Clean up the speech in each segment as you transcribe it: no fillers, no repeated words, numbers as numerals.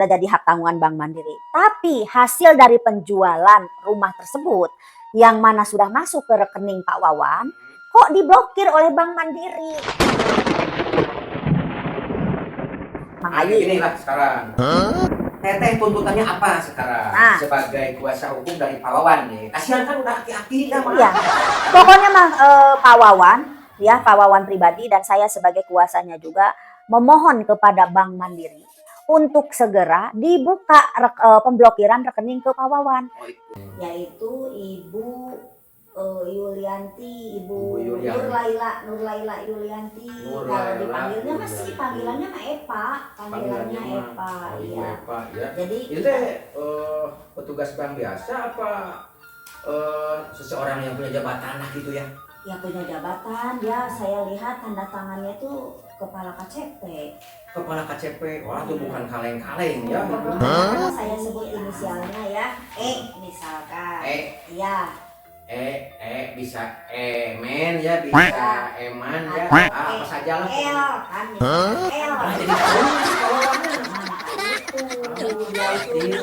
jadi hak tanggungan Bank Mandiri. Tapi hasil dari penjualan rumah tersebut yang mana sudah masuk ke rekening Pak Wawan, kok diblokir oleh Bank Mandiri? Nah, inilah sekarang. Teteh tuntutannya apa sekarang sebagai kuasa hukum dari Pak Wawan nih? Kasihan kan udah aki-aki ya, Iya. Pokoknya mah Pak Wawan, ya Pak Wawan pribadi dan saya sebagai kuasanya juga memohon kepada Bank Mandiri untuk segera dibuka pemblokiran rekening ke Pak Wawan, yaitu Ibu Yulianti, Ibu Nurlaila Yulianti. Kalau dipanggilnya masih panggilannya mah Epa, panggilannya Epa, iya. Ya. Jadi itu petugas bank biasa apa seseorang yang punya jabatan lah gitu ya? Ya punya jabatan, ya saya lihat tanda tangannya itu kepala KCP. Kepala KCP, wah itu bukan kaleng-kaleng ya. Saya sebut inisialnya ya, misalkan. Iya. Bisa men ya, bisa eman ya, apa saja lah. L kan, L. Jadi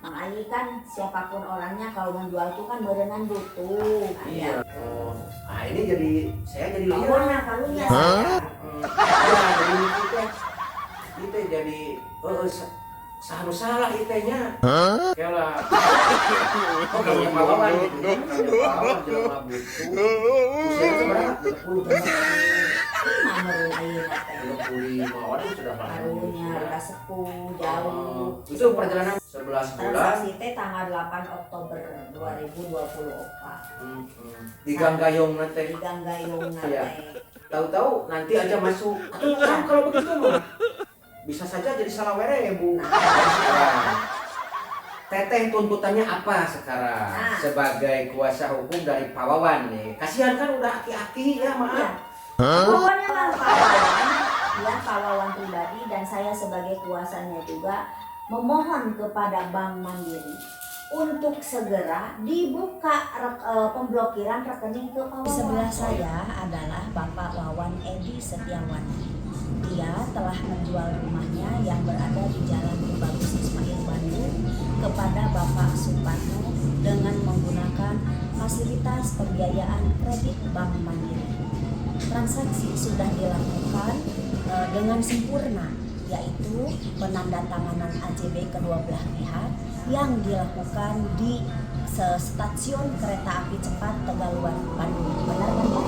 makanya kan siapapun orangnya kalau menjual itu kan berenang butuh. Iya. Ini jadi saya jadi lihat. Mana kalunya? Ya jadi kita jadi seharusnya lah itenya. Kela. Oh kalau Pak Wawan gitu. Pak Wawan jelema butuh. Usia seberapa? 25 orang sudah barunya udah sepuh jauh. Itu perjalanan 11 bulan. Transaksi tanggal 8 Oktober 2024. Di Ganggayong nanti. Di Ganggayong nanti. Ya. Tahu-tahu nanti aja masuk. Atau kalau begitu mah bisa saja jadi salah were Bu. Teteh tuntutannya apa sekarang sebagai kuasa hukum dari Pak Wawan nih? Kasihan kan udah aki-aki ya maaf. Pokoknya lah Pak Wawan, ya Pak Wawan pribadi dan saya sebagai kuasanya juga memohon kepada Bank Mandiri untuk segera dibuka pemblokiran rekening ke Pak Wawan. Sebelah saya adalah Bapak Wawan Edi Setiawan. Dia telah menjual rumahnya yang berada di Jalan Bagus Ismail Bandung kepada Bapak Suparno dengan menggunakan fasilitas pembiayaan kredit Bank Mandiri. Transaksi sudah dilakukan dengan sempurna, yaitu penandatanganan AJB kedua belah pihak yang dilakukan di stasiun kereta api cepat Tegaluar Bandung. Benar kan Pak?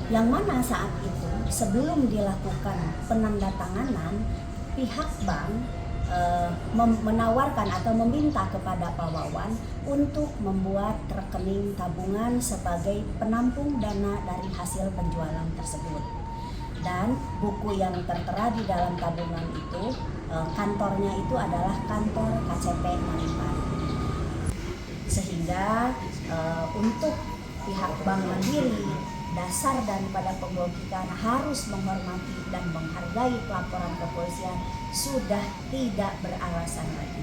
Yang mana saat itu sebelum dilakukan penandatanganan, pihak bank menawarkan atau meminta kepada Pak Wawan untuk membuat rekening tabungan sebagai penampung dana dari hasil penjualan tersebut. Dan buku yang tertera di dalam tabungan itu, kantornya itu adalah kantor KCP Manipan. Sehingga untuk pihak Bank Mandiri, dasar daripada pemblokiran harus menghormati dan menghargai pelaporan kepolisian sudah tidak beralasan lagi.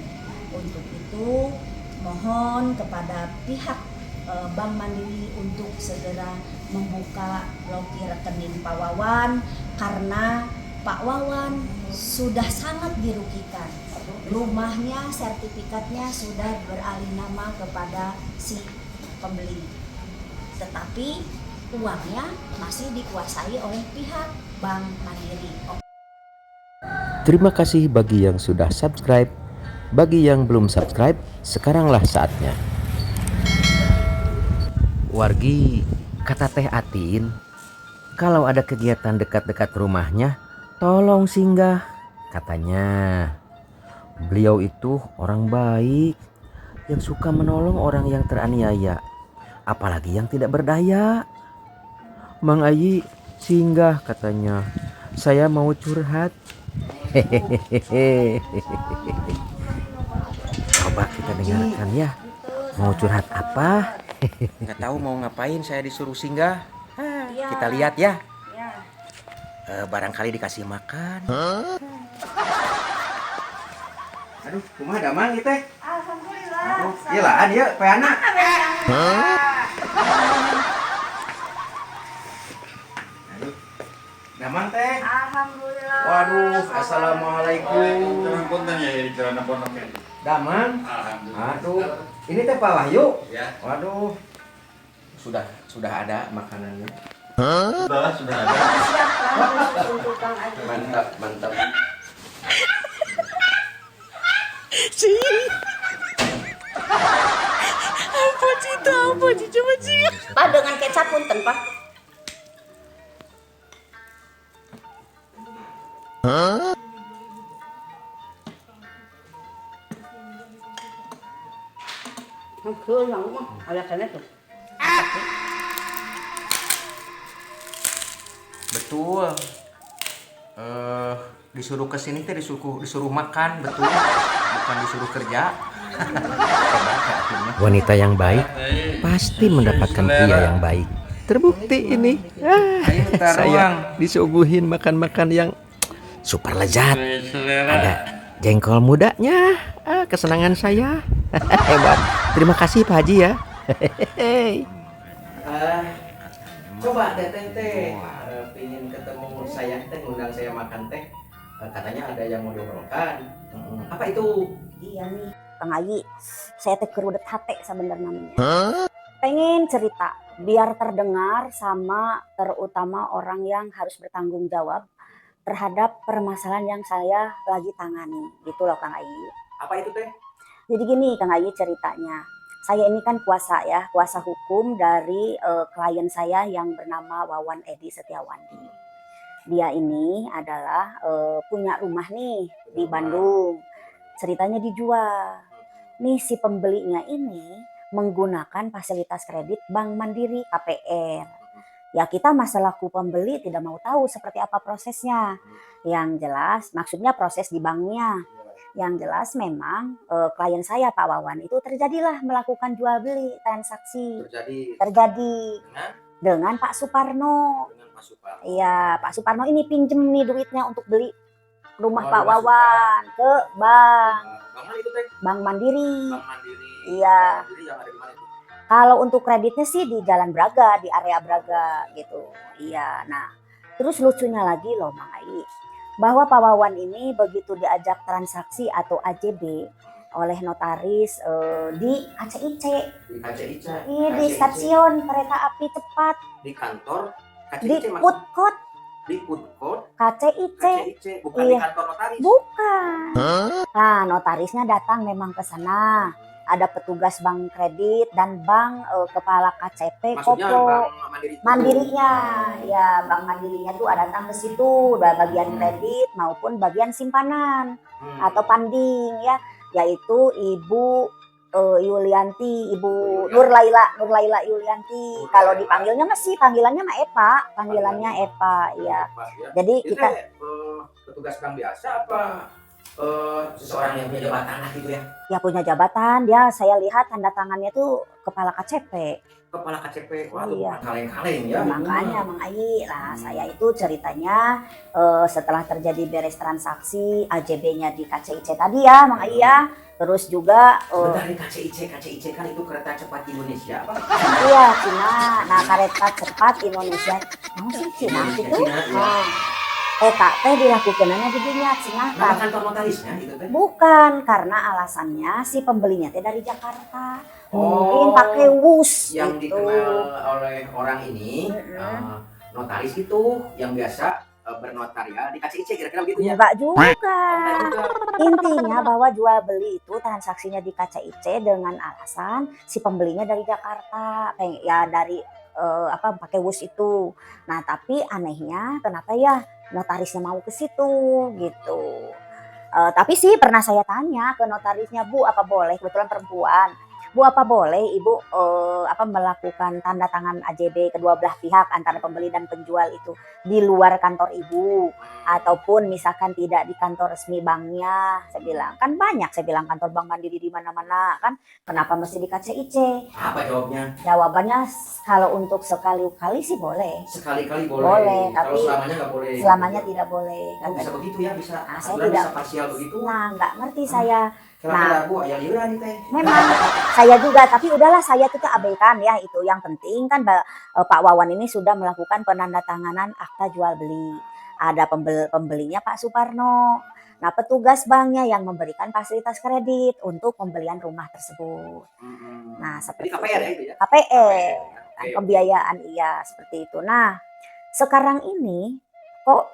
Untuk itu mohon kepada pihak Bank Mandiri untuk segera membuka blokir rekening Pak Wawan karena Pak Wawan sudah sangat dirugikan. Rumahnya, sertifikatnya sudah beralih nama kepada si pembeli. Tetapi uangnya masih dikuasai oleh pihak Bank Mandiri. Terima kasih bagi yang sudah subscribe. Bagi yang belum subscribe, sekaranglah saatnya. Wargi, kata Teh Atin, kalau ada kegiatan dekat-dekat rumahnya, tolong singgah. Katanya, beliau itu orang baik yang suka menolong orang yang teraniaya, apalagi yang tidak berdaya. Mang Ayi singgah katanya, saya mau curhat. Hehehe. Coba kita dengarkan ya. Mau curhat apa? Nggak tahu mau ngapain, saya disuruh singgah. Kita lihat ya. Barangkali dikasih makan. Aduh, kumaha damang ieu teh? Alhamdulillah. Ieu lah dia peana. Damang teh. Alhamdulillah. Waduh, assalamualaikum. Punten ya di jalan pondok ini. Damang. Alhamdulillah. Aduh, ini teh Pak Wahyu. Ya. Waduh, sudah ada makanannya. Sudah ada. Siap untuk Kang Aji. Mantap. Apa sih coba sih? Pak dengan kecap punten, Pak. Betul, yang mah alasannya tuh. Betul. Disuruh ke sini teh disuruh makan, betul. Bukan disuruh kerja. Hebat ya akhirnya. Wanita yang baik pasti mendapatkan pria yang baik. Terbukti ini. Ayo taruang. Saya disuguhin makan-makan yang super lezat. Ada jengkol mudanya. Kesenangan saya. Hebat. Terima kasih Pak Haji ya. Hehehe. Coba Teteh teh pengen ketemu saya teh, ngundang saya makan teh. Katanya ada yang mau diobrolkan. Apa itu? Iya nih, Kang Aji. Saya teh kerudet hate sebenarnya namanya. Pengen cerita biar terdengar sama terutama orang yang harus bertanggung jawab terhadap permasalahan yang saya lagi tangani. Gitu loh Kang Aji. Apa itu teh? Jadi gini Kang Aji ceritanya. Saya ini kan kuasa hukum dari klien saya yang bernama Wawan Edi Setiawandi. Dia ini adalah punya rumah nih di Bandung. Ceritanya dijual. Nih si pembelinya ini menggunakan fasilitas kredit Bank Mandiri KPR. Ya kita selaku pembeli tidak mau tahu seperti apa prosesnya. Yang jelas maksudnya proses di banknya. Yang jelas memang klien saya Pak Wawan itu terjadilah melakukan jual beli transaksi. Terjadi dengan Pak Suparno. Dengan Pak Suparno. Iya, Pak Suparno ini pinjem nih duitnya untuk beli rumah Pak Wawan ke bank. Bank mana itu teh? Bank Mandiri. Bank Mandiri. Iya. Bank Mandiri yang ada di mana itu? Kalau untuk kreditnya sih di Jalan Braga, di area Braga gitu. Iya, nah terus lucunya lagi loh Mang Ai, bahwa Pak Wawan ini begitu diajak transaksi atau AJB oleh notaris di KCIC. Di KCIC. Iya, di stasiun kereta api cepat. Di kantor Di KCIC food court di food court KCIC. KCIC, bukan di Iya. kantor notaris. Bukan. Nah, notarisnya datang memang ke sana. Ada petugas bank kredit dan bank kepala KCP Maksudnya Kopo. Bank Mandiri itu. Mandirinya, ya bank mandirinya tuh ada datang ke situ, bagian kredit maupun bagian simpanan atau panding ya, yaitu Ibu Yulianti, Ibu Nur Laila Yulianti. Kalau dipanggilnya masih panggilannya mah Epa, panggilannya Epa, ya. Jadi Itu kita petugas bank biasa apa seseorang yang punya jabatan lah gitu ya? ya punya jabatan, dia saya lihat tanda tangannya tuh kepala KCP. Kepala KCP, waduh, Iya. kaleng-kaleng ya. Makanya Mang Ai lah saya itu ceritanya setelah terjadi beres transaksi AJB-nya di KCIC tadi ya Mang Ai ya. Terus juga Bentar di KCIC kan itu kereta cepat Indonesia apa? iya Cina. Nah kereta cepat Indonesia. Mau sih Cina gitu. Cina, iya. Teh dilakukannya di dunia Cina Nama kan. kantor notarisnya gitu teh. Bukan karena alasannya si pembelinya teh dari Jakarta. Oh, Mungkin pakai wus yang gitu. dikenal oleh orang ini Mm-mm. notaris itu yang biasa bernotaria di KCIC kira-kira begitu ya? Enggak juga. Enggak juga. Intinya bahwa jual beli itu transaksinya di KCIC dengan alasan si pembelinya dari Jakarta, ya dari pakai wus itu. Nah tapi anehnya kenapa ya notarisnya mau ke situ gitu. Tapi sih pernah saya tanya ke notarisnya, Bu apa boleh, kebetulan perempuan, Bu apa boleh Ibu melakukan tanda tangan AJB kedua belah pihak antara pembeli dan penjual itu di luar kantor Ibu ataupun misalkan tidak di kantor resmi banknya. Saya bilang kan banyak, saya bilang kantor bank mandiri di mana-mana kan, kenapa mesti di KCIC? Apa jawabnya? Jawabannya kalau untuk sekali-kali sih boleh, Sekali-kali boleh. Boleh, Kalau tapi selamanya nggak boleh. selamanya tidak boleh. Oh, bisa begitu ya, bisa. Nah, saya aturan tidak- bisa parsial begitu. Nah nggak ngerti saya. Kira-kira Bu ayah liura nih teh. Memang saya juga, tapi udahlah saya tuh abaikan ya itu. Yang penting kan Pak Wawan ini sudah melakukan penandatanganan akta jual beli. ada pembelinya Pak Suparno. Nah, petugas banknya yang memberikan fasilitas kredit untuk pembelian rumah tersebut. Nah, Jadi seperti KPR ya itu ya? KPR, Oke, oke. pembiayaan iya seperti itu. Nah, sekarang ini kok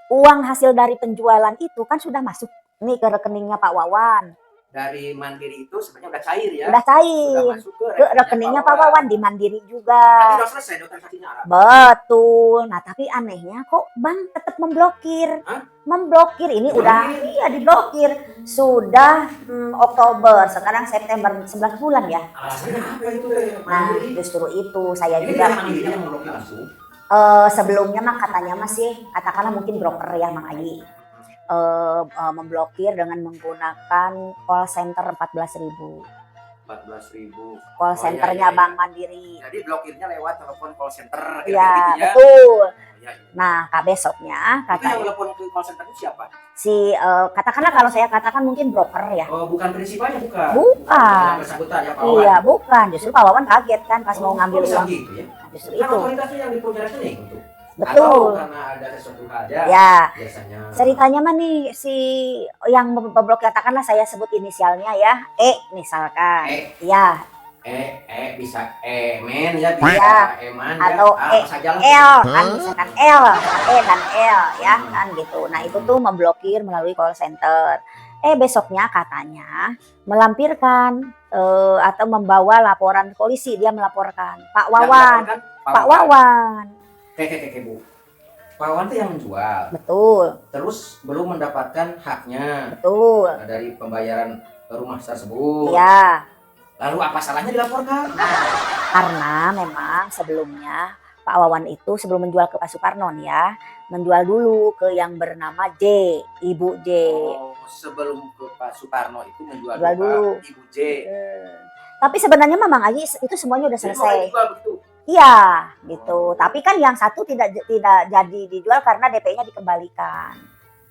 uang hasil dari penjualan itu kan sudah masuk nih ke rekeningnya Pak Wawan. Dari Mandiri itu sebenarnya udah cair ya? Udah Sudah cair masuk ke rekeningnya Pak Wawan di Mandiri juga. Berarti udah selesai dong transaksinya, Arab? Betul. Nah, tapi anehnya kok bank tetap memblokir. Hah? Memblokir ini udah iya diblokir sudah Oktober, sekarang September 11 bulan ya. Alasannya apa itu? Nah, Mandiri? justru itu saya Ini juga dari Mandiri yang memblokir langsung? sebelumnya mah katanya masih katakanlah mungkin broker ya Mang Ayi. Memblokir dengan menggunakan call center 14.000. 14.000. Call centernya Bank Mandiri. Jadi blokirnya lewat telepon call center Ya, gitu ya? betul. Oh, iya, iya. Nah, besoknya Itu yang katanya telepon ke call center itu siapa? si katakanlah kalau saya katakan mungkin broker ya. Oh, bukan prinsipalnya, bukan? Bukan. Yang bersangkutan ya, Pak Wawan? Iya, bukan. Justru Pak Wawan kaget kan pas mau ngambil bisa uang. gitu ya? Nah, justru Kan itu. otoritasnya yang dipunya rekening itu. Atau Betul. karena ada sesuatu hal ya? Ya, Biasanya. ceritanya mah nih si yang memblokir katakanlah saya sebut inisialnya ya, misalkan. Ya, Bisa men ya, bisa Iya. eman ya. atau Apa saja lah. L kan misalkan L, dan L ya kan gitu. Nah, itu tuh memblokir melalui call center. Besoknya katanya melampirkan atau membawa laporan polisi, dia melaporkan Pak Yang Wawan, dilaporkan Pak Wawan. Bu. Pak Wawan tuh yang menjual. Betul, Terus belum mendapatkan haknya betul. dari pembayaran rumah tersebut. Ya, Lalu apa salahnya dilaporkan? karena memang sebelumnya Pak Wawan itu sebelum menjual ke Pak Suparno nih ya, menjual dulu ke yang bernama J, Ibu J. Oh, sebelum ke Pak Suparno itu menjual Jual ke dulu. Ibu J. Tapi sebenarnya Mamang Aji itu semuanya udah Jadi mau selesai. dijual begitu. Iya, gitu. Tapi kan yang satu tidak jadi dijual karena DP-nya dikembalikan.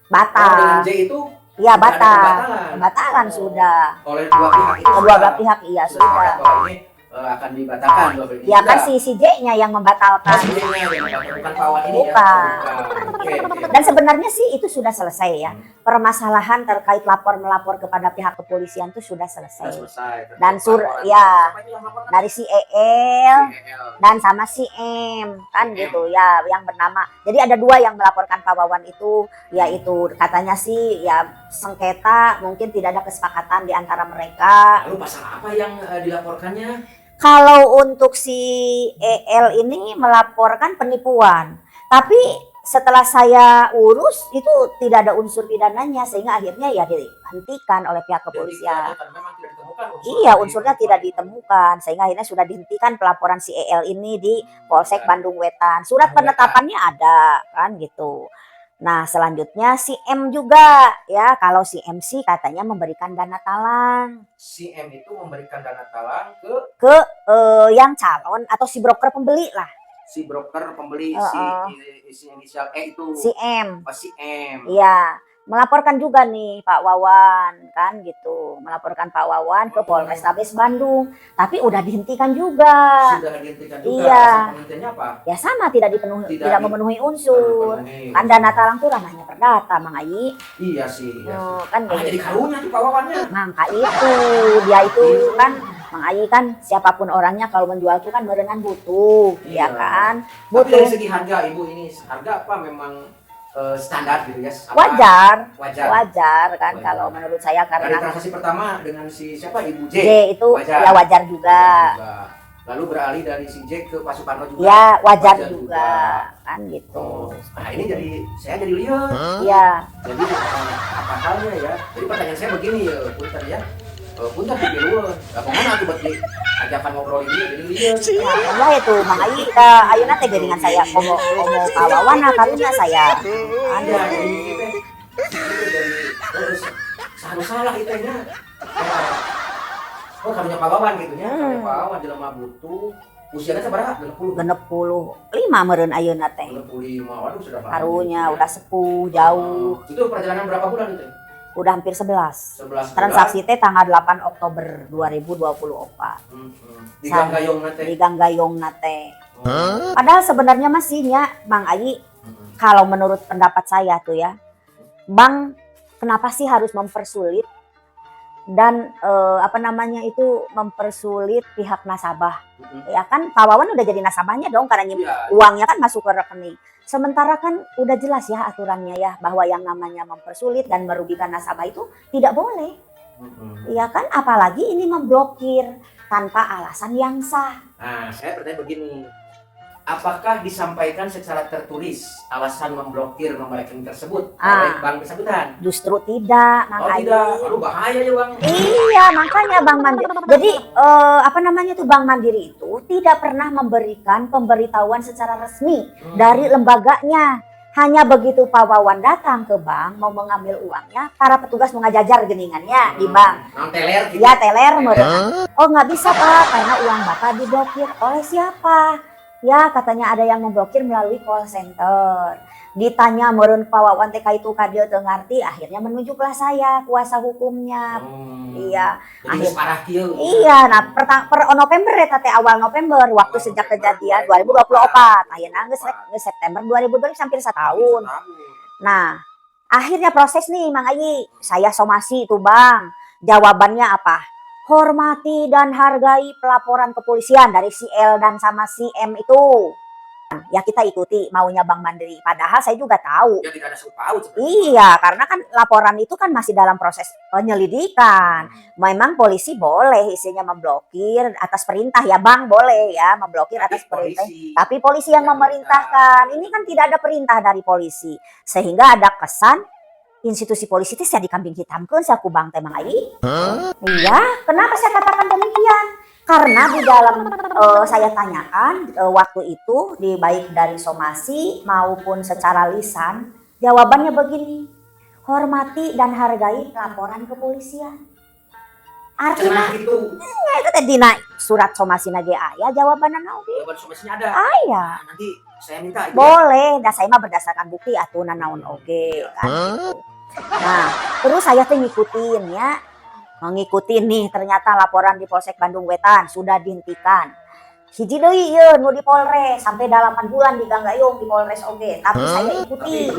Kalau dengan Batal. J itu Iya, sudah ada batal. pembatalan. Batalan sudah. Oleh dua pihak itu. Kedua belah pihak iya sudah sudah. sepakat bahwa ini akan dibatalkan dua pihak. Ya kan si J-nya yang membatalkan. Pastinya yang membatalkan, bukan Pak Wawan ini Bukan. ya. Bukan. Oke. Dan sebenarnya sih itu sudah selesai ya. Permasalahan terkait melapor kepada pihak kepolisian itu sudah Sudah selesai. selesai. Dan Laporan. ya. Siapa itu yang melaporkan? Dari si EL CL. dan sama si M kan gitu ya, yang bernama. Jadi ada dua yang melaporkan Pak Wawan itu, yaitu katanya sih ya sengketa, mungkin tidak ada kesepakatan di antara mereka. Lalu pasal apa yang dilaporkannya? Kalau untuk si EL ini melaporkan penipuan, tapi setelah saya urus itu tidak ada unsur pidananya, sehingga akhirnya ya dihentikan oleh pihak kepolisian. Jadi, memang tidak ditemukan Iya, unsurnya tidak ditemukan, sehingga akhirnya sudah dihentikan pelaporan si EL ini di Polsek Bandung Wetan. Surat penetapannya ada, kan gitu. Nah, selanjutnya si M juga ya, kalau si MC katanya memberikan dana talang Si M itu memberikan dana talang ke ke yang calon atau si broker pembeli lah, si broker pembeli si inisial E itu. si M. Oh, si M. Iya, melaporkan juga nih Pak Wawan kan gitu, melaporkan Pak Wawan ke Polrestabes Bandung, tapi udah dihentikan juga. Sudah dihentikan juga. Iya. Alasan penghentiannya apa? Ya sama, tidak Tidak memenuhi unsur. Terpenuhi. Kan dana talang tuh ranahnya perdata, Mang Ayi. Iya sih. Iya sih. Kan Malah jadi gitu. karunya tuh Pak Wawannya. Mangka itu, dia itu kan Mang Ayi kan siapapun orangnya kalau menjual tuh kan merengan butuh, ya Iya. kan? Tapi dari Butuh segi harga Ibu ini harga apa memang standar gitu ya? Apa? wajar, Wajar. wajar kan Wajar. kalau menurut saya Dari karena transaksi pertama dengan si siapa Ibu J. J itu Wajar. ya wajar juga. Wajar juga. Lalu beralih dari si J ke Pak Suparno juga. Ya wajar juga kan gitu. Nah ini jadi saya jadi lihat. Iya. Jadi apa halnya ya? Jadi pertanyaan saya begini ya, punten ya. Punten di luar. Lah kemana tuh buat ajakan ngobrol ini jadi lihat. Nah, itu Mang Ayi ayeuna teh geuningan saya komo kawawana karunya saya. Ada ini teh. Terus salah itu nya. Oh karunya Pak Wawan gitu nya. Karunya Pak Wawan jelema butuh. Usianya seberapa? 60. 65 meureun ayeuna teh. 65. Waduh sudah lama. Karunya udah sepuh jauh. Itu perjalanan berapa bulan itu? Udah hampir 11. 11 bulan. Transaksi teh tanggal 8 Oktober 2024. Di Ganggayong teh. Di Ganggayong teh. Padahal sebenarnya masihnya Mang Ayi kalau menurut pendapat saya tuh ya, bank kenapa sih harus mempersulit dan mempersulit pihak nasabah? Ya kan Pak Wawan udah jadi nasabahnya dong karena uangnya kan masuk ke rekening. Sementara kan udah jelas ya aturannya ya bahwa yang namanya mempersulit dan merugikan nasabah itu tidak boleh. Iya kan, apalagi ini memblokir tanpa alasan yang sah. Nah, saya bertanya begini. Apakah disampaikan secara tertulis alasan memblokir nomor rekening tersebut oleh bank bersangkutan? Justru tidak, Mang Ayi. Tidak. Aduh, bahaya ya, Bang. Iya, makanya Bank Mandiri. Jadi Bank Mandiri itu tidak pernah memberikan pemberitahuan secara resmi dari lembaganya. Hanya begitu Pak Wawan datang ke bank mau mengambil uangnya, para petugas mengajajar geningannya di bank. Teler gitu. Ya, teler mereka. Oh, nggak bisa Pak, karena uang Bapak diblokir. Oleh siapa? Ya, katanya ada yang memblokir melalui call center. Ditanya meureun Pak Wawan teh itu kadieu teu ngarti, akhirnya menunjuklah saya kuasa hukumnya. Iya. Iya, nah per November eta teh awal November waktu sejak kejadian 2024. Ayeuna geus September 2020 hampir 1 tahun. Nah, akhirnya proses nih Mang Ayi, saya somasi itu Bang. Jawabannya apa? Hormati dan hargai pelaporan kepolisian dari si L dan sama si M itu. Ya kita ikuti maunya Bank Mandiri. Padahal saya juga tahu. Ya tidak ada tahu. Iya, karena kan laporan itu kan masih dalam proses penyelidikan. Memang polisi boleh isinya memblokir atas perintah ya Bang, boleh ya memblokir atas perintah. Tapi polisi yang memerintahkan. Ini kan tidak ada perintah dari polisi. Sehingga ada kesan institusi polisi itu saya dikambing hitamkeun saku Bang teh Mang Ayi. Iya, kenapa saya katakan demikian? Karena di dalam saya tanyakan waktu itu baik dari somasi maupun secara lisan, jawabannya begini. Hormati dan hargai laporan kepolisian. Artinya itu tadi surat somasi ge aya jawabanna oge. Jawaban somasinya ada. Aya. Nanti saya minta itu. Boleh, dan saya mah berdasarkan bukti atuh naon oge kan gitu. Nah, terus saya tuh ngikutin ya. Mengikuti nih ternyata laporan di Polsek Bandung Wetan sudah dihentikan. Hiji deui ieu nu di Polres sampai 8 bulan diganggayung di Polres oge, tapi saya ikuti.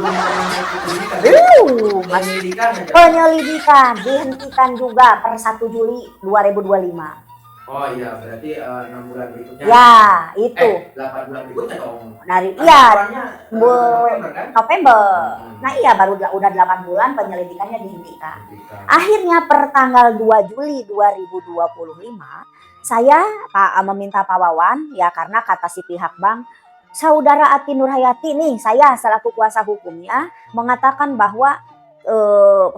Penyelidikan dihentikan juga per 1 Juli 2025. Oh iya, berarti 6 bulan berikutnya. Ya, itu. 8 bulan berikutnya dong. Dari November kan? November. Nah iya baru udah 8 bulan penyelidikannya dihentikan. Akhirnya per tanggal 2 Juli 2025 saya meminta Pak Wawan ya karena kata si pihak bank Saudara Ati Nurhayati nih saya selaku kuasa hukumnya mengatakan bahwa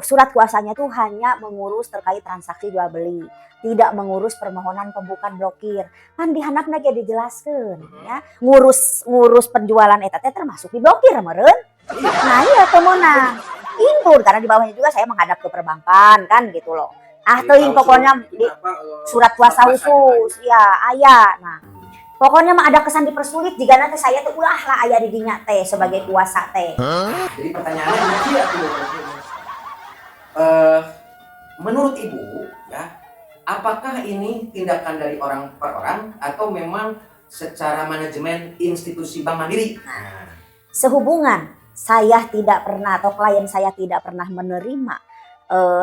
surat kuasanya tuh hanya mengurus terkait transaksi jual beli, tidak mengurus permohonan pembukaan blokir. Kan di handapna ge dijelaskeun ya, ngurus penjualan eta teh termasuk diblokir meureun. Nah iya temenan. Intur karena di bawahnya juga saya menghadap ke perbankan kan gitu loh. Teuing pokoknya di surat kuasa khusus ya aya. Nah, pokoknya mah ada kesan dipersulit jika nanti saya tuh ulah lah aya di dinya teh sebagai kuasa teh. Jadi pertanyaannya begini menurut Ibu ya, apakah ini tindakan dari orang per orang atau memang secara manajemen institusi Bank Mandiri? Sehubungan saya tidak pernah atau klien saya tidak pernah menerima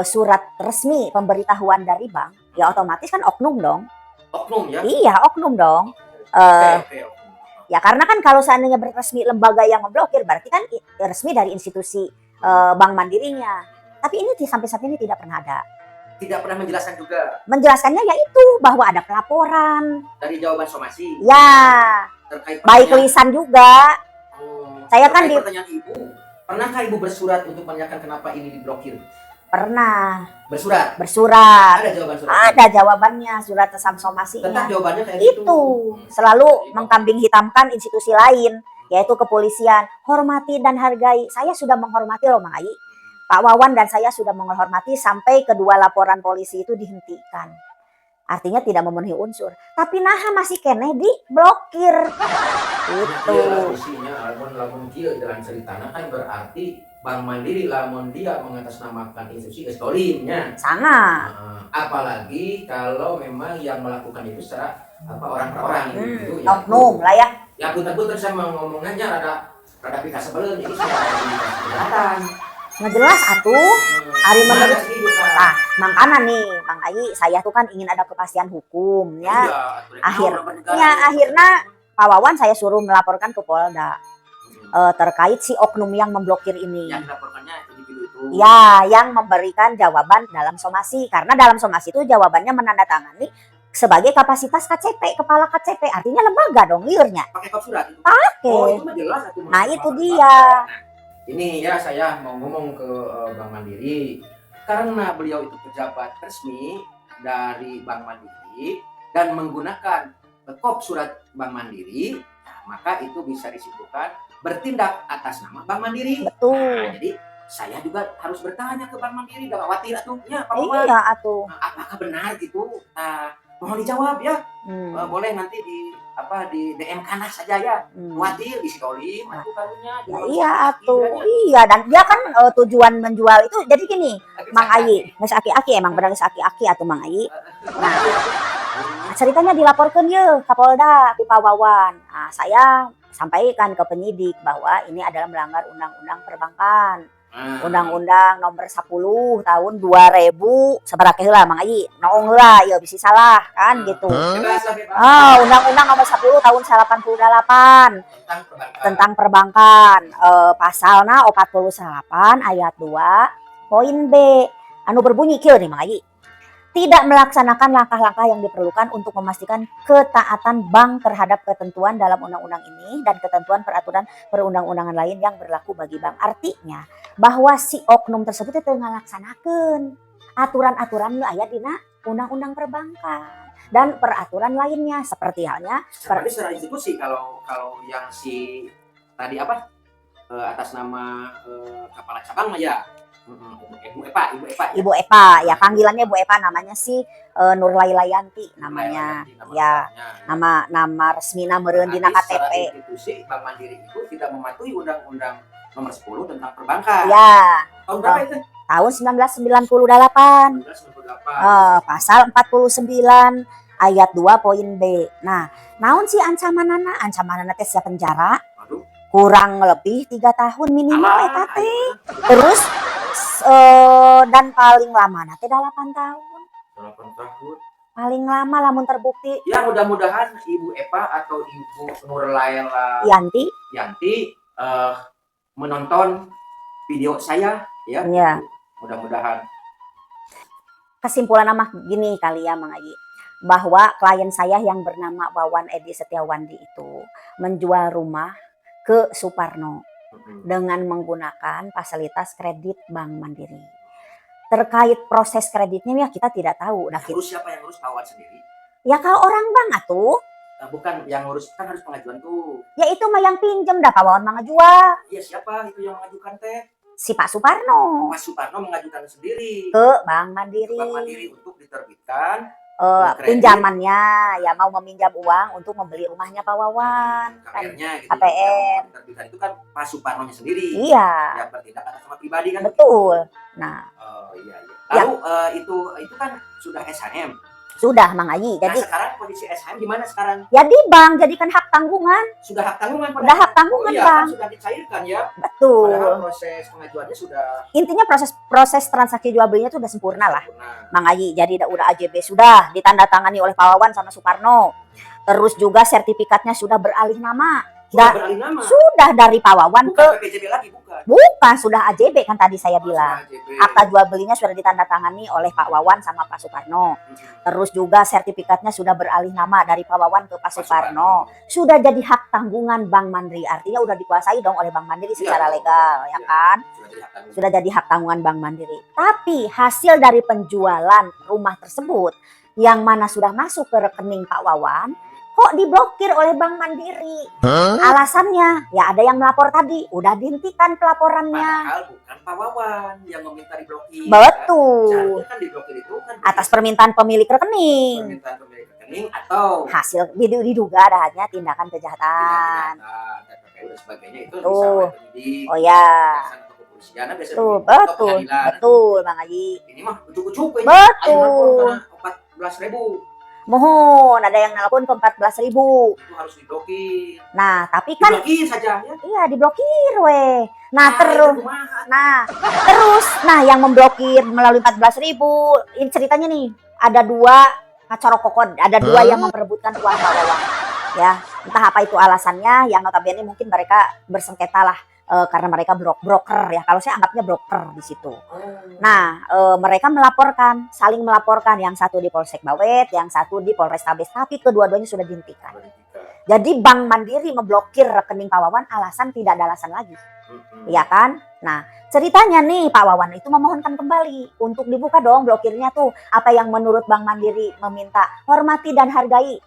surat resmi pemberitahuan dari bank, ya otomatis kan oknum dong. Oknum ya? Iya oknum dong. Ya karena kan kalau seandainya resmi lembaga yang memblokir berarti kan resmi dari institusi Bank Mandirinya. Tapi ini sampai saat ini tidak pernah ada. Tidak pernah menjelaskan juga. Menjelaskannya yaitu bahwa ada pelaporan. Dari jawaban somasi. Ya. Terkait baik lisan juga. Saya kan pertanyaan Ibu, pernahkah Ibu bersurat untuk menanyakan kenapa ini diblokir? Pernah. Bersurat. Ada jawaban surat. Ada jawabannya surat somasinya. Tetap jawabannya kayak itu. Selalu mengkambing hitamkan institusi lain, yaitu kepolisian. Hormati dan hargai. Saya sudah menghormati loh Mang Ayi. Pak Wawan dan saya sudah menghormati sampai kedua laporan polisi itu dihentikan. Artinya tidak memenuhi unsur. Tapi naha masih keneh diblokir. Itu. Isinya lamun kieu jalan ceritana kan berarti Bank Mandiri lamun dia mengatasnamakan institusi gestolimnya. Sangat. Apalagi kalau memang yang melakukan itu secara orang per orang gitu. Oknum lah ya. Ya punten-punten saya mau ngomongnya rada Rada pika sebelum ini sudah kelihatan. Ngejelas atuh. Ari menurut Nah, makanya nih Bang Ai, saya tuh kan ingin ada kepastian hukum ya. Akhirnya Pak Wawan saya suruh melaporkan ke Polda terkait si oknum yang memblokir ini. Yang dilaporkannya individu itu. Ya, yang memberikan jawaban dalam somasi. Karena dalam somasi itu jawabannya menandatangani sebagai kapasitas KCP, kepala KCP. Artinya lembaga dong liurnya. Pakai kop surat itu. Oke. Oh, itu mah jelas atuh. Nah, itu dia. Ini ya saya mau ngomong ke Bank Mandiri karena beliau itu pejabat resmi dari Bank Mandiri dan menggunakan kop surat Bank Mandiri, nah, maka itu bisa disimpulkan bertindak atas nama Bank Mandiri. Betul. Nah, jadi saya juga harus bertanya ke Bank Mandiri, gak khawatir atuh ya Pak Wawan. Iya atuh. Nah, apakah benar gitu? Nah, mohon dijawab ya. Boleh nanti di DM kanas saja ya. Khawatir di Sitolim aku karunya. Ya, iya atuh. Iya, dan dia kan tujuan menjual itu jadi gini, Mang Ai. Geus aki-aki emang benar geus aki-aki atuh Mang Ai. Nah, ceritanya dilaporkan ya ke Polda, ke Pak Wawan. Nah, saya sampaikan ke penyidik bahwa ini adalah melanggar undang-undang perbankan. Undang-undang nomor 10 tahun 2000 seberapa heula Mang Ai. Naong heula ieu bisi salah kan gitu. Undang-undang nomor 10 tahun 88 tentang perbankan. Pasalna 48 ayat 2 poin B anu berbunyi kieu nih Mang Ai. Tidak melaksanakan langkah-langkah yang diperlukan untuk memastikan ketaatan bank terhadap ketentuan dalam undang-undang ini dan ketentuan peraturan perundang-undangan lain yang berlaku bagi bank. Artinya bahwa si oknum tersebut itu ngalaksanakeun aturan-aturan nu aya dina undang-undang perbankan dan peraturan lainnya seperti halnya seperti secara institusi kalau yang si tadi atas nama kepala cabang mah ya Ibu Epa ya panggilannya Bu Epa namanya si Nurlailayanti namanya ya nama resmina meureun dina KTP. Institusi Bank Mandiri itu tidak mematuhi undang-undang nomor 10 tentang perbankan. Ya. Tahun berapa itu? Tahun 1998. Pasal 49 ayat 2 poin B. Nah, naon sih ancamanana? Ancamanana teh sia penjara. Kurang lebih 3 tahun minimal eta teh. Terus dan paling lama nanti 8 tahun. 8 tahun. Paling lama lamun terbukti. Ya mudah-mudahan Ibu Epa atau Ibu Yanti menonton video saya ya. Ya. Mudah-mudahan. Kesimpulan mah gini kali ya Mang Ai. Bahwa klien saya yang bernama Wawan Edi Setiawandi itu menjual rumah ke Suparno dengan menggunakan fasilitas kredit Bank Mandiri. Terkait proses kreditnya ya kita tidak tahu. Nah, ngurus siapa yang ngurus Pak Wawan sendiri? Ya kalau orang bank atuh. Bukan yang ngurus kan harus pengajuan tuh. Ya itu mah yang pinjem dah Pak Wawan mah ngajual. Iya siapa itu yang mengajukan teh? Si Pak Suparno. Pak Suparno mengajukan sendiri ke Bank Mandiri. Bank Mandiri untuk diterbitkan pinjamannya ya mau meminjam uang untuk membeli rumahnya Pak Wawan. KPR-nya gitu. KPR. Diterbitkan itu kan Pak Suparnonya sendiri. Iya. Yang bertindak atas nama pribadi kan. Betul. Nah. Oh iya. Lalu itu kan sudah SHM. Sudah Mang Ai. Nah, jadi sekarang kondisi SHM gimana sekarang? Ya di bank jadikan hak tanggungan. Sudah hak tanggungan. Sudah hak tanggungan iya, Bang. Kan sudah dicairkan ya. Betul. Padahal proses pengajuannya sudah. Intinya proses transaksi jual belinya sudah sempurna lah. Mang Ai. Jadi udah AJB sudah ditandatangani oleh Pak Wawan sama Suparno. Terus juga sertifikatnya sudah beralih nama. Beralih nama. Sudah dari Pak Wawan bukan ke PJB lagi bukan. Bukan, sudah AJB kan tadi saya bilang. AJB. Akta jual belinya sudah ditandatangani oleh Pak Wawan sama Pak Suparno. Terus juga sertifikatnya sudah beralih nama dari Pak Wawan ke Pak Suparno. Sudah jadi hak tanggungan Bank Mandiri. Artinya udah dikuasai dong oleh Bank Mandiri secara legal, ya kan? Sudah jadi hak tanggungan Bank Mandiri. Tapi hasil dari penjualan rumah tersebut yang mana sudah masuk ke rekening Pak Wawan kok diblokir oleh Bank Mandiri. Alasannya ya ada yang melapor tadi, udah dihentikan pelaporannya. Padahal bukan Pak Wawan yang meminta diblokir. Betul. Kan diblokir itu kan atas permintaan pemilik rekening. Permintaan pemilik rekening atau hasil diduga adanya tindakan kejahatan. Dan sebagainya itu bisa oleh penyidik. Oh ya. Betul. Bang Haji. Ini mah ujuk-ujuk betul. 14.000. Mohon, ada yang nelpon ke 14.000. Itu harus diblokir. Nah, tapi kan Diblokir saja ya. iya diblokir weh. Nah, itu terus kumaha. nah yang memblokir melalui 14.000, ini ceritanya nih, ada dua kacorokokon, ada dua yang memperebutkan uang Pak Wawan. Ya, entah apa itu alasannya, yang notabene mungkin mereka bersengketa lah karena mereka broker ya. Kalau saya anggapnya broker di situ. Nah, mereka melaporkan, saling melaporkan, yang satu di Polsek Bawet, yang satu di Polrestabes, tapi kedua-duanya sudah dihentikan. Jadi Bank Mandiri memblokir rekening Pak Wawan, alasan tidak ada alasan lagi. Iya kan? Nah, ceritanya nih Pak Wawan itu memohonkan kembali untuk dibuka dong blokirnya tuh. Apa yang menurut Bank Mandiri meminta, hormati dan hargai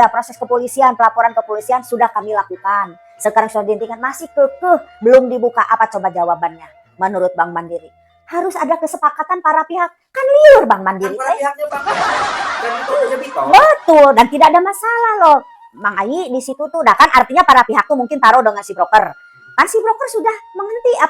proses kepolisian, pelaporan kepolisian sudah kami lakukan. Sekarang sudah dihentikan, masih kekeh belum dibuka. Apa coba jawabannya menurut Bank Mandiri? Harus ada kesepakatan para pihak. Kan liur Bank Mandiri. Para pihaknya Bang. Dan itu udah bitol. Betul, dan tidak ada masalah loh. Mang Ayi di situ tuh, kan artinya para pihak tuh mungkin taruh dengan si broker. Kan si broker sudah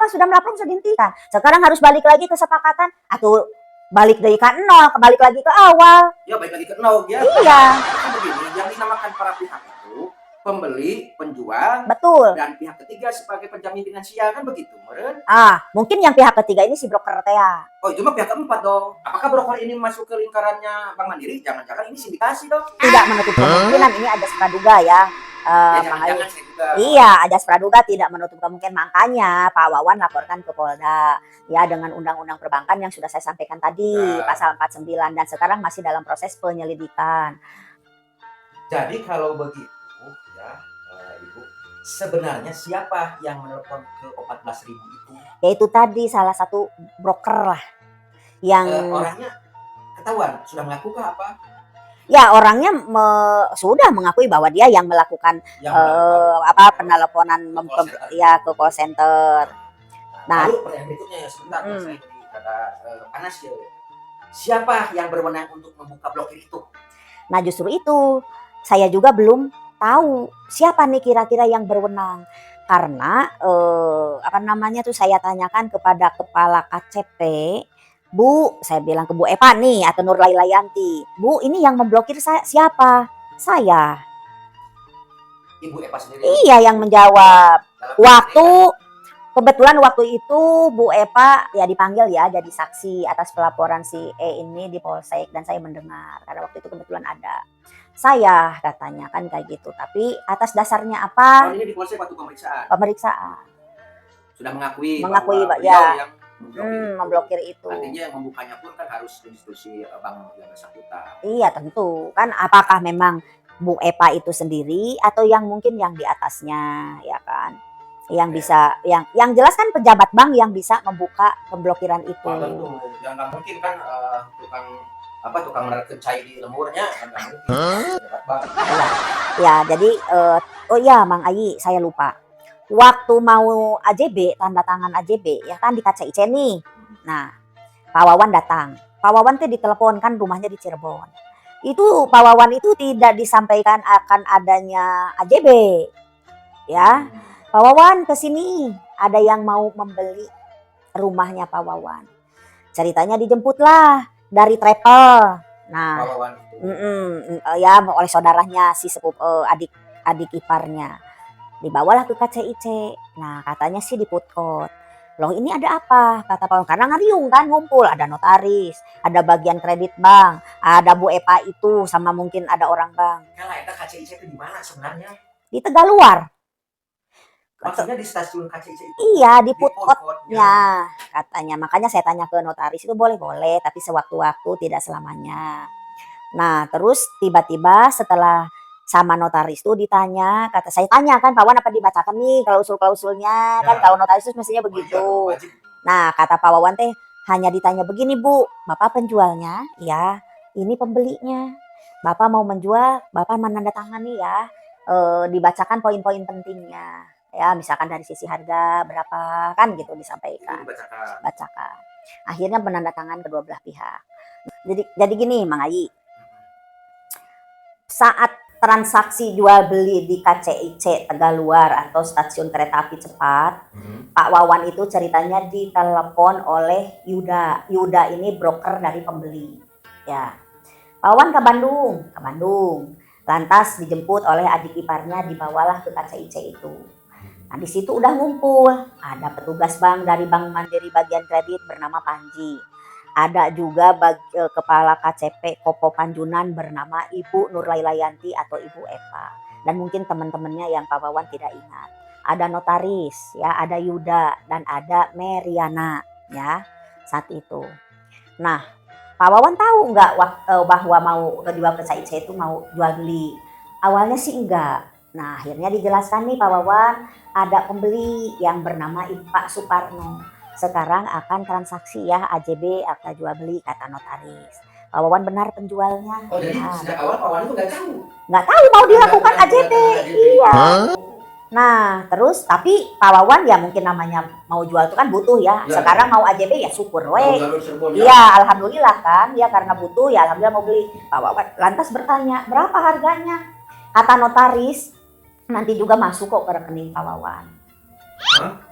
sudah melaporkan, sudah dihentikan. Sekarang harus balik lagi kesepakatan atau balik dari ke nol, balik lagi ke awal. Ya balik lagi ke nol ya. Iya. Itu begini, yang dinamakan para pihak itu pembeli, penjual, Betul. dan pihak ketiga sebagai penjamin finansial, kan begitu, meren? Mungkin yang pihak ketiga ini si broker teh ya. Oh, itu mah pihak keempat dong. Apakah broker ini masuk ke lingkarannya Bank Mandiri? Jangan-jangan ini sindikasi dong. Tidak menutup kemungkinan, ini ada praduga ya. Ya, Mang Ayi. jangan-jangan saya juga. Iya, ada praduga tidak menutup kemungkinan. Makanya Pak Wawan laporkan ke Polda ya dengan undang-undang perbankan yang sudah saya sampaikan tadi, pasal 49, dan sekarang masih dalam proses penyelidikan. Jadi kalau begitu ya, Ibu, sebenarnya siapa yang menelpon ke 14.000 itu? Yaitu tadi salah satu broker lah yang Orangnya ketahuan sudah mengaku kah apa? ya orangnya sudah mengakui bahwa dia yang melakukan penelponan ya ke call center. Nah, lalu pertanyaan berikutnya ya sebentar, saya jadi ada panas ya. Siapa yang berwenang untuk membuka blokir itu? nah justru itu saya juga belum tahu siapa nih kira-kira yang berwenang, karena saya tanyakan kepada kepala KCP. Bu, saya bilang ke Bu Epa nih atau Nur Lailayanti, Bu, ini yang memblokir siapa? Saya. Ibu Epa sendiri. Iya yang menjawab. Kebetulan waktu itu Bu Epa ya dipanggil ya jadi saksi atas pelaporan si E ini di Polsek, dan saya mendengar karena waktu itu kebetulan ada saya, katanya kan kayak gitu. Tapi atas dasarnya apa? Ini di Polsek waktu pemeriksaan. Pemeriksaan. Sudah mengakui Pak, beliau ya. yang Memblokir itu. Artinya yang membukanya pun kan harus institusi bank yang bersangkutan. Iya tentu. Kan apakah memang Bu Epa itu sendiri atau yang mungkin yang di atasnya, ya kan? Yang bisa, yang jelas kan pejabat bank yang bisa membuka pemblokiran itu. Tentu. Yang nggak mungkin kan tukang merekam cair di lemurnya kan nggak mungkin. Pejabat bank. Ya, jadi oh ya Mang Ayi, saya lupa. Waktu mau AJB, tanda tangan AJB, ya kan di KCIC nih. Nah, Pak Wawan datang. Pak Wawan tuh ditelepon, kan rumahnya di Cirebon. Itu Pak Wawan itu tidak disampaikan akan adanya AJB. Ya, Pak Wawan ke sini, ada yang mau membeli rumahnya Pak Wawan. Ceritanya dijemputlah dari travel. Nah, Pak Wawan itu. Ya oleh saudaranya si adik iparnya. Dibawalah ke KCIC. Nah, katanya sih di food court. Loh, ini ada apa? Kata Pak Wawan. Karena ngariung kan ngumpul, ada notaris, ada bagian kredit bank, ada Bu Epa itu sama mungkin ada orang bank. Kalau itu KCIC itu di mana sebenarnya? Di Tegaluar. Maksudnya di stasiun KCIC itu? Iya, di food court-nya katanya. Makanya saya tanya ke notaris itu boleh, tapi sewaktu-waktu, tidak selamanya. Nah, terus tiba-tiba setelah sama notaris tuh ditanya, saya tanya kan Pak Wawan apa dibacakan nih klausul-klausulnya, kan kalau notaris itu mestinya begitu. Nah, kata Pak Wawan teh hanya ditanya begini, Bu, Bapak penjualnya? Ya, ini pembelinya. Bapak mau menjual, Bapak menandatangani ya, dibacakan poin-poin pentingnya. Ya, misalkan dari sisi harga berapa, kan gitu disampaikan. Bacakan. Akhirnya menandatangan kedua belah pihak. Jadi gini, Mang Ayi. Saat transaksi jual beli di KCIC Tegaluar atau stasiun kereta api cepat, Pak Wawan itu ceritanya ditelepon oleh Yuda. Yuda ini broker dari pembeli. Ya, Pak Pawawan ke Bandung. Lantas dijemput oleh adik iparnya, dibawalah ke KCIC itu. Nah di situ udah ngumpul, ada petugas bank dari Bank Mandiri bagian kredit bernama Panji. Ada juga kepala KCP Kopo Panjunan bernama Ibu Nurlailayanti atau Ibu Eva. Dan mungkin teman-temannya yang Pak Wawan tidak ingat. Ada notaris, ya, ada Yuda dan ada Meriana, ya, saat itu. Nah, Pak Wawan tahu nggak bahwa mau jual ke KCIC itu mau jual beli? Awalnya sih enggak. Nah, akhirnya dijelaskan nih Pak Wawan, ada pembeli yang bernama Pak Suparno. Sekarang akan transaksi ya AJB akta jual beli kata notaris. Pak Wawan benar penjualnya. Oh jadi sejak awal Pak Wawan itu Nggak tahu mau dilakukan Nggak AJB. Iya. Nah terus tapi Pak Wawan ya mungkin namanya mau jual itu kan butuh ya. Ya. Sekarang mau AJB ya syukur we. Jalur Cirebon, ya. Iya alhamdulillah kan. Ya karena butuh ya alhamdulillah mau beli. Pak Wawan lantas bertanya berapa harganya. Kata notaris nanti juga masuk kok ke rekening Pak Wawan. Hah?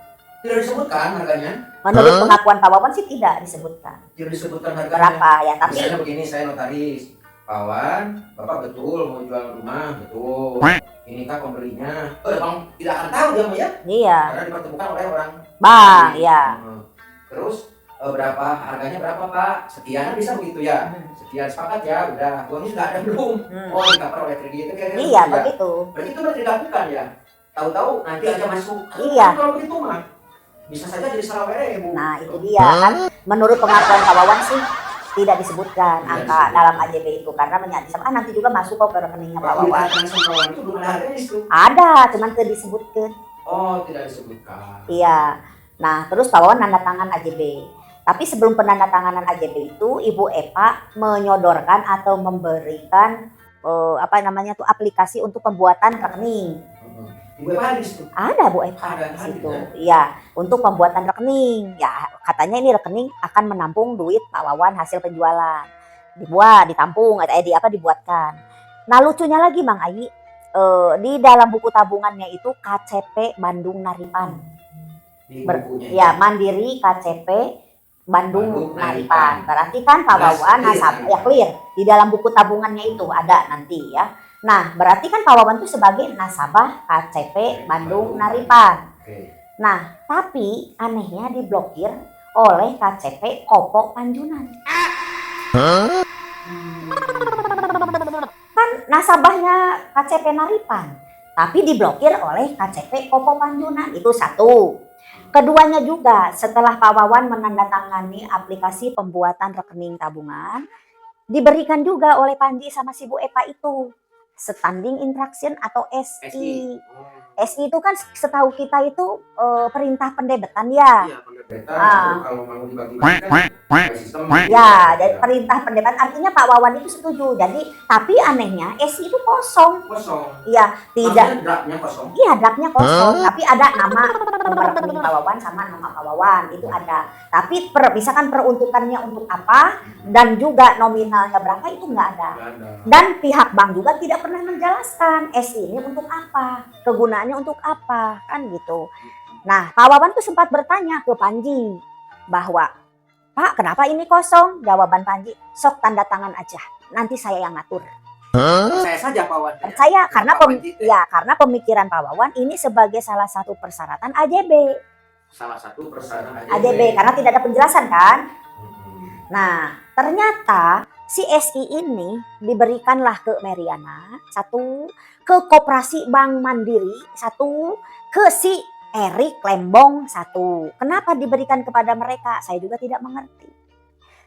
Tidak disebutkan harganya? Menurut pengakuan Pak Wawan sih tidak disebutkan. Tidak disebutkan harganya. Berapa ya tapi Misalnya begini, saya notaris. Pak Wawan, Bapak betul mau jual rumah, betul. Inikah pembelinya? Bang tidak akan tahu dia Mbak, ya? iya. Karena dipertemukan oleh orang. Bang, ya. Terus berapa harganya berapa Pak? Sekian bisa begitu ya? Sekian sepakat ya, udah. Uangnya sudah ada belum? Oh, dikapar oleh kredit itu kira-kira Iya begitu ya? begitu. Berarti itu sudah dilakukan ya? Tahu-tahu nanti aja masuk. Iya. Kalau begitu mah bisa saja jadi salah were Bu. Nah itu dia kan menurut pengakuan Pak Wawan sih tidak disebutkan Tidak angka disebut. dalam AJB itu karena menyatakan nanti juga masuk kok ke rekeningnya Pak Kalau Wawan. dikatakan sama Wawan itu belum ada harganya itu. Ada, cuman tidak disebutkan. Oh, tidak disebutkan. Iya. Nah terus Pak Wawan nanda tangan AJB. Tapi sebelum penandatanganan AJB itu Ibu Eva menyodorkan atau memberikan aplikasi untuk pembuatan rekening. Ibu Eva di situ. Ada Bu Eva Ada, di situ. ada. Iya, untuk pembuatan rekening. Ya, katanya ini rekening akan menampung duit Pak Wawan hasil penjualan. Ditampung, dibuatkan. Nah, lucunya lagi Bang Ayi, di dalam buku tabungannya itu KCP Bandung Naripan. Di bukunya. Ya, Mandiri KCP Bandung Bandung Naripan. Naripan. Berarti kan Pak Jelas, Wawan clear, nasabah kan? ya clear. Di dalam buku tabungannya itu ada nanti ya. Nah, berarti kan Pak Wawan itu sebagai nasabah KCP Bandung Naripan. Oke. Nah, tapi anehnya diblokir oleh KCP Kopo Panjunan. Kan nasabahnya KCP Naripan, tapi diblokir oleh KCP Kopo Panjunan. Itu satu. Keduanya juga setelah Pak Wawan menandatangani aplikasi pembuatan rekening tabungan, diberikan juga oleh Panji sama si Bu Eva itu standing instruction atau SI. SI itu kan setahu kita itu perintah pendebetan ya. Iya, pendebetan. Ah. Kalau mau dibagi-bagi kan pakai sistem. Ya, jadi perintah pendebetan artinya Pak Wawan itu setuju. Jadi tapi anehnya SI itu kosong. Kosong. Iya, tidak. Maksudnya draftnya kosong. Iya, draftnya kosong, tapi ada nomor rekening Pak Wawan sama nama Pak Wawan itu ada. Tapi misalkan peruntukannya untuk apa dan juga nominalnya berapa itu nggak ada. Nggak ada. Dan pihak bank juga tidak pernah menjelaskan SI ini untuk apa, kegunaannya untuk apa, kan gitu. Nah, Pak Wawan tuh sempat bertanya ke Panji bahwa, Pak, kenapa ini kosong? Jawaban Panji, sok tanda tangan aja, nanti saya yang ngatur. Percaya saja Pak Wawan. Percaya karena Pak Panji teh. karena pemikiran Pak Wawan ini sebagai salah satu persyaratan AJB. Salah satu persyaratan AJB karena tidak ada penjelasan kan? Mm-mm. Nah, ternyata si SI ini diberikanlah ke Meriana, satu, ke Koperasi Bank Mandiri, satu, ke si Erik Lembong, satu. Kenapa diberikan kepada mereka? Saya juga tidak mengerti.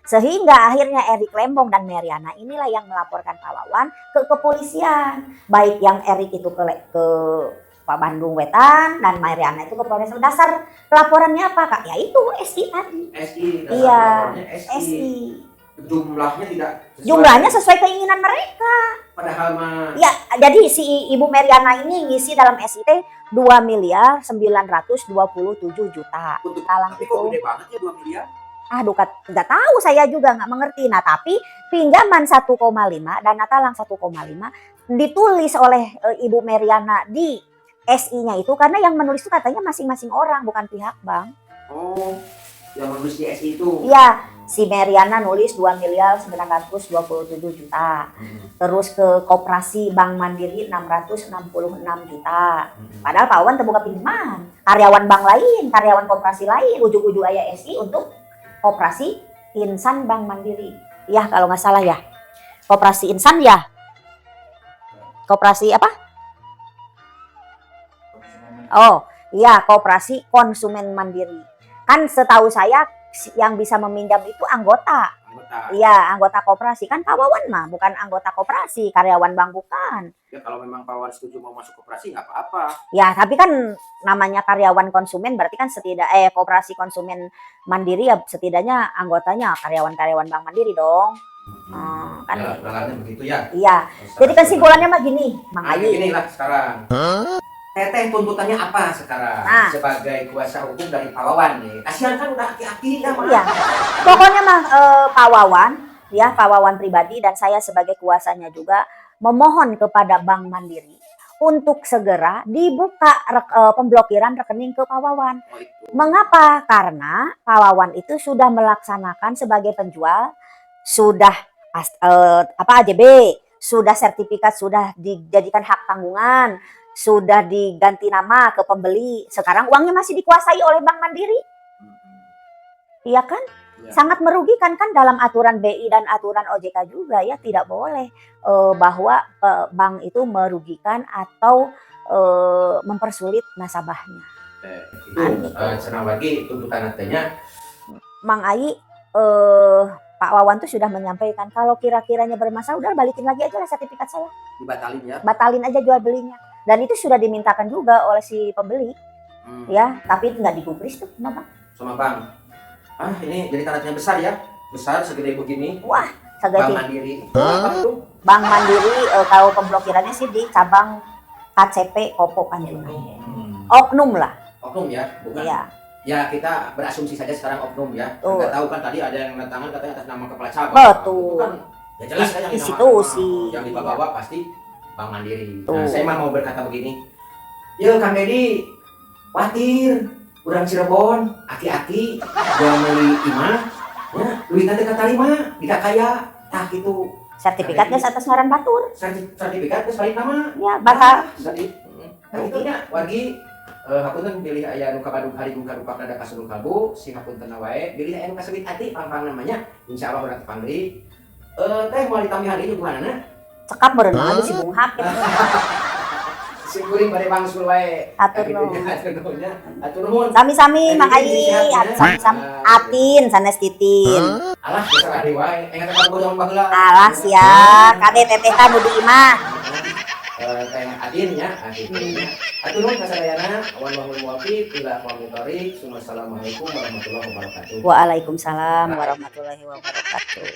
Sehingga akhirnya Erik Lembong dan Meriana inilah yang melaporkan Pak Wawan ke kepolisian. Baik yang Erik itu ke Pak Bandung Wetan dan Meriana itu ke Polres. Dasar pelaporannya apa Kak? Ya itu SI tadi. SI. Iya, laporannya SI. Jumlahnya tidak sesuai. Jumlahnya sesuai keinginan mereka. Padahal mah Ya, jadi si Ibu Meriana ini ngisi dalam SIT 2.927 juta. untuk Talang tapi kok itu. gede banget ya 2 miliar. Aduh, nggak tahu saya juga nggak mengerti. Nah, tapi pinjaman 1,5 dana talang 1,5 ditulis oleh Ibu Meriana di SI-nya itu karena yang menulis itu katanya masing-masing orang bukan pihak bank. Oh, yang menulis di SI itu. Iya, Si Meriana nulis 2.927.000.000. Terus ke Koperasi Bank Mandiri 666 juta. Padahal Pak Wawan terbuka pinjaman. Karyawan bank lain, karyawan koperasi lain, ujuk-ujuk aya SI untuk Koperasi Insan Bank Mandiri. Ya kalau nggak salah ya. Koperasi Insan ya. Koperasi apa? Oh, iya Koperasi Konsumen Mandiri. Kan setahu saya yang bisa meminjam itu anggota. Iya, anggota koperasi. Kan Pak Wawan mah bukan anggota koperasi, karyawan bank bukan. Ya kalau memang Pak Wawan setuju mau masuk koperasi nggak apa-apa. Ya, tapi kan namanya karyawan konsumen berarti kan Koperasi Konsumen Mandiri ya setidaknya anggotanya karyawan-karyawan Bank Mandiri dong. Kan Ya, nalarnya begitu ya. iya. Jadi kesimpulannya mah gini, Mang Ayi. Gini lah sekarang. Teteh tuntutannya apa sekarang Nah. sebagai kuasa hukum dari Pak Wawan nih? Kasihan kan udah aki-aki ya, Mak. Iya. Pokoknya mah Pak Wawan, ya Pak Wawan pribadi dan saya sebagai kuasanya juga memohon kepada Bank Mandiri untuk segera dibuka pemblokiran rekening ke Pak Wawan. Oh, itu. Mengapa? Karena Pak Wawan itu sudah melaksanakan sebagai penjual, sudah AJB, sudah sertifikat, sudah dijadikan hak tanggungan, sudah diganti nama ke pembeli. Sekarang uangnya masih dikuasai oleh Bank Mandiri. Iya kan? Ya. Sangat merugikan kan dalam aturan BI dan aturan OJK juga ya, tidak boleh bahwa bank itu merugikan atau mempersulit nasabahnya. Itu senang lagi tuntutan nantinya. Mang Ayi, Pak Wawan tuh sudah menyampaikan kalau kira-kiranya bermasalah udah balikin lagi aja lah sertifikat saya. Dibatalin ya. Batalin aja jual belinya. Dan itu sudah dimintakan juga oleh si pembeli. Ya, tapi nggak digubris tuh sama Bang. Sama Bang. Ini jadi tanahnya besar ya. Besar segede begini. Wah, Bank segede Mandiri. Apa tuh? Bank Mandiri kalau pemblokirannya sih di cabang KCP Kopo Kanjuran. Oknum lah. Oknum ya, bukan. Iya. Ya kita berasumsi saja sekarang oknum ya. Tuh. Nggak tahu kan tadi ada yang tangan katanya atas nama kepala cabang. Betul. Itu kan ya jelas kan yang Institusi. yang dibawa pasti Bank Mandiri. Tuh. Nah, saya mah mau berkata begini. Ya Kang Deddy, khawatir urang Cirebon, aki-aki, jual beli imah, ya, duit nanti kata lima, tidak kaya, tak itu Sertifikatnya atas ngaran Batur. sertifikat terus balik nama. Ya, bakal. Jadi, itu nya wargi hapunten pilih aya nu kabadug hari duka nada kasulul kalbu, si hapunten wae, pilih aya nu kasebit ati pang namanya, insyaallah urang pangri. Teh mau ditambahan ieu buhanana? Cekap meureun mah geus si bunghak. Si kuring bade bangsul wae. Atur nuhun. Atur nuhun. Sami-sami Mang Ayi, sami-sami. Atin sanes titin. Alah, geus ari wae. Engat ka bodoh baheula. Alah sia, kade teteh nu di imah. Kayak Adin ya, Adin. Atur nuhun kasadayana, wallahul muwaffiq ila aqwamit thoriq. Assalamualaikum warahmatullahi wabarakatuh. Waalaikumsalam warahmatullahi wabarakatuh.